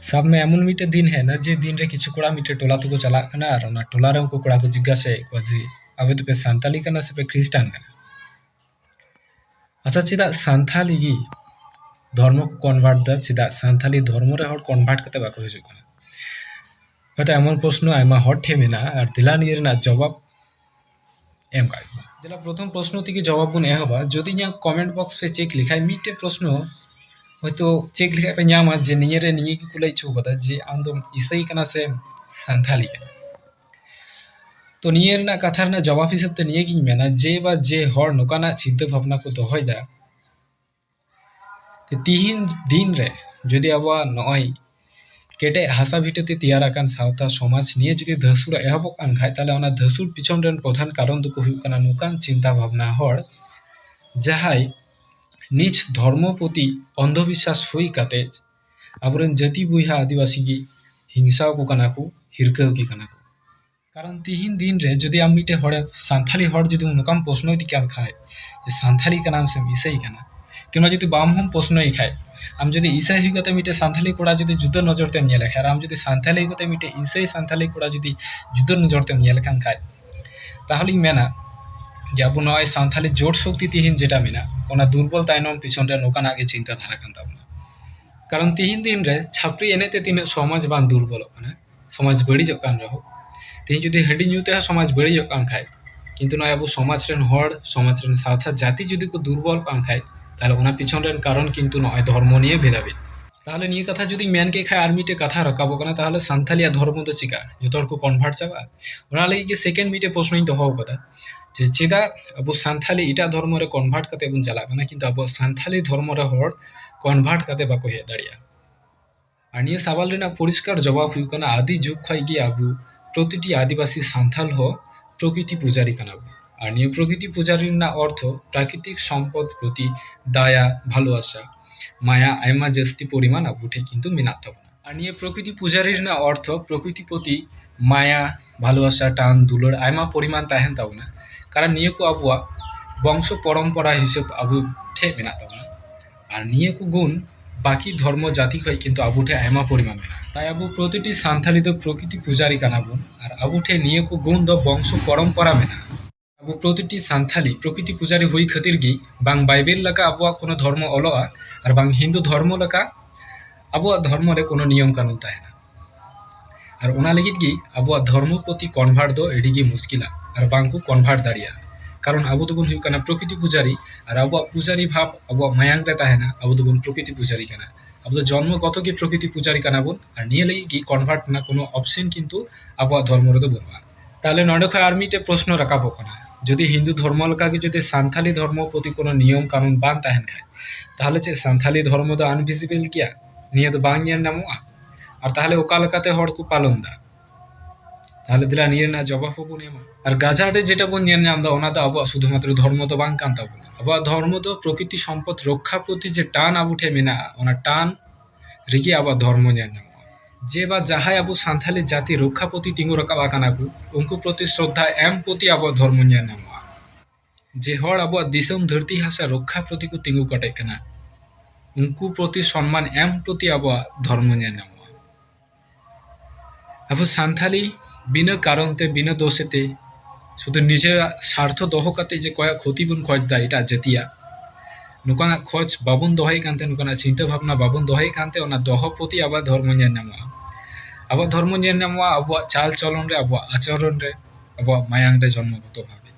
ᱥᱟᱵ ᱢᱮ ᱮᱢᱚᱱ ᱢᱤᱫᱴᱮᱡ ᱫᱤᱱ ᱦᱮᱡ ᱮᱱᱟ ᱡᱮ ᱫᱤᱱ ᱨᱮ ᱠᱤᱪᱷᱩ ᱠᱚᱲᱟ ᱢᱤᱫᱴᱮᱡ ᱴᱚᱞᱟ ᱛᱮᱠᱚ ᱪᱟᱞᱟᱜ ᱠᱟᱱᱟ ᱟᱨ ᱚᱱᱟ ᱴᱚᱞᱟ ᱨᱮ ᱩᱱᱠᱩ ᱠᱚᱲᱟ ᱠᱚ ᱡᱤজ্ঞᱟᱥᱟᱭᱮᱫ ᱠᱚᱣᱟ ᱡᱮ ᱟᱯᱮ ᱫᱚᱯᱮ ᱥᱟᱱᱛᱟᱞᱤ ᱠᱟᱱᱟ ᱥᱮᱯᱮ ᱠᱷᱨᱤᱥᱴᱟᱱ ᱠᱟᱱᱟ? ᱟᱪᱪᱷᱟ, ᱪᱮᱫᱟᱜ ᱥᱟᱱᱛᱟᱞᱤ ᱜᱮ ধর্ম को কনভার্ট दा चेदा सानथाली धर्म रे हर कनभार्ट करते बाको हिजुग कना। हयतो एमन प्रश्न आयमा हर ठे मेना और दिला निये रेना जवाब एम काय दिला प्रथम प्रश्न थेके जवाब बन एहबा जदि इया कमेंट बक्स पे चेक लिखाय मिटे प्रश्न हयतो चेक लिखाय पे ᱧᱟᱢᱟ जे निये रे निये की कुलै छु बदा जे आम दो ईसाई कना से सानथाली कना। तो निये रेना कथा रेना जवाब हिसाब ते निये गिन मेना जे हर नोकाना चिंता भावना को दोहयदा तिहिन दिन रे जदि अब नय केटे हासा भिटाते तैयार आकान सावता समाज निये जदि धसुर एहबक कान खाय ताले ओना धसुर पिछन रेन प्रधान कारण दो हुयुग काना नोकान चिंता भावना हर जहाय निज धर्म प्रति अंधविश्वास हुई काते आबरेन जाति बुहा आदिवासी की हिंसा को काना को हिरकाव की काना को। कारण तिहिन दिन रे जदि आम मिटे हर सानथाली हर जदि नोकाम प्रश्न इति कान खाय जे सानथाली का नाम से ईसाई काना किंवा जदि बाम हम प्रश्न खाय आम जदि ईसाई हुई गते मिटे सानथाली कोड़ा जदि जुदा नजर ते नेले खाय आम जदि सानथाली गते मिटे ईसाई सानथाली कोड़ा जदि जुदा नजर ते नेले कान खाय ताहले मेना जे अब नय सानथाली जोड़ शक्ति तिहिन जेटा मेना ओना दुर्बल तायनम पिछन रे नोकाना गे चिंता धारा कान ताबना। कारण तिहिन दिन रे छापरी एनेते तिने समाज बान दुर्बल काना समाज बड़िजो कान रहो तिहिन जदि हडी न्यूते समाज बड़िजो कान खाय किंतु नय अब समाज रेन हर समाज रेन सावथा जाति जदि को दुर्बल कान खाय ताहले ओना पिछन रेन कारण किंतु नय धर्म निये भेदाभेद। ताहले निये कथा जदि मेन के खाय आर मिटे कथा रकाबो काना ताहले सानथालिया धर्म दो चिका जतोर को कन्भार्ट चाबा ओना लागि के सेकेंड मिटे प्रश्न दोहो कदा जे चेदा अब सानथाली इटा धर्म रे कन्भार्ट कते बुन चला काना किंतु अब सानथाली धर्म रे हर कन्भार्ट कते बाको हे दाड़िया। आर निये सवाल रेना परिष्कार जवाब हुयु काना आदि जुग खय गे आबु प्रतिटी आदिवासी सानथाल हो प्रकृति पूजारी कानाबो। আর নিয়ে প্রকৃতি পূজারীর না অর্থ প্রাকৃতিক সম্পদ প্রতি দয়া ভালোবাসা মায়া আইমা জাস্তি পরিমাণ আবুঠে কিন্তু মেনাত থাকবে। আর নিয়ে প্রকৃতি পূজারীর না অর্থ প্রকৃতি প্রতি মায়া ভালোবাসা টান দুলর আইমা পরিমাণ তাহেন তাও না কারণ নিয়ে কো আবুয়া বংশ পরম্পরা হিসেব আবু ठे মেনাত থাকবে। আর নিয়ে কো গুণ বাকি ধর্ম জাতি হয় কিন্তু আবুঠে আইমা পরিমাণ মেনা তাই আবু প্রতিটি সান্থালি দ প্রকৃতি পূজারী কানাবুন আর আবুঠে নিয়ে কো গুণ দ বংশ পরম্পরা মেনা। अब प्रतिटी सानथाली प्रकृति पूजारी हुई खातिर गी बांग बाइबेल लका अब कोनो धर्म अलोआ और बांग हिंदू धर्म लका अब धर्म रे कोनो नियम कानून ताहेना और ओना लगित गी अब धर्म प्रति कन्भार्ट दो एडी गी मुश्किला और बांग को कन्भार्ट दाड़िया। कारण अब दोबन हुई काना प्रकृति पूजारी और अब पूजारी भाव अब मायांग रे ताहेना अब दोबन प्रकृति पूजारी काना अब तो जन्मगत गी प्रकृति पूजारी काना बोन और निये लगी गी कन्भार्ट ना कोनो ऑप्शन किंतु अब धर्म रे दो बनवा। ताहले नोडे खय आर मिटे प्रश्न राखाबो काना যদি হিন্দু ধর্ম লকাকে যদি সান্থালি ধর্ম প্রতি কোনো নিয়ম কানুন বান তাহেন খায় তাহলে যে সান্থালি ধর্ম তো আনভিজিবল কিয়া নিয়ে তো বাং নিয়ে নামুয়া আর তাহলে ওকা লকাতে হড় কো পালন দা তাহলে দিলা নিয়ে না জবাব হবো নেমা। আর গাজাটে যেটা কোন নিয়ে নাম দা ওনা তো আবু শুধুমাত্র ধর্ম তো বাং কান্তা বনা আবু ধর্ম তো প্রকৃতি সম্পদ রক্ষা প্রতি যে টান আবুঠে মেনা ওনা টান রিগি আবু ধর্ম নিয়ে নাম जे बा जहाय अब सान्थाली जाति रक्षा प्रति तिंगु रकाबा काना को उनको प्रति श्रद्धा एम प्रति अब धर्म निया नामवा जे हर अब दिसम धरती हासा रक्षा प्रति को तिंगु कटे काना उनको प्रति सम्मान एम प्रति अब धर्म निया नामवा। अब सान्थाली बिना कारणते बिना दोषेते शुधु निजे स्वार्थ दोह काते जे कया क्षति बन खोज दा एटा जतिया नुकाना खोज बाबन दोहाई कानते नुकाना चिंता भावना बाबन दोहाई कानते ओना दोह प्रति अब धर्म निया नामवा। अब धर्म निये नामवा अब चाल चलन रे अब आचरण रे अब मायांग रे जन्मगत भावे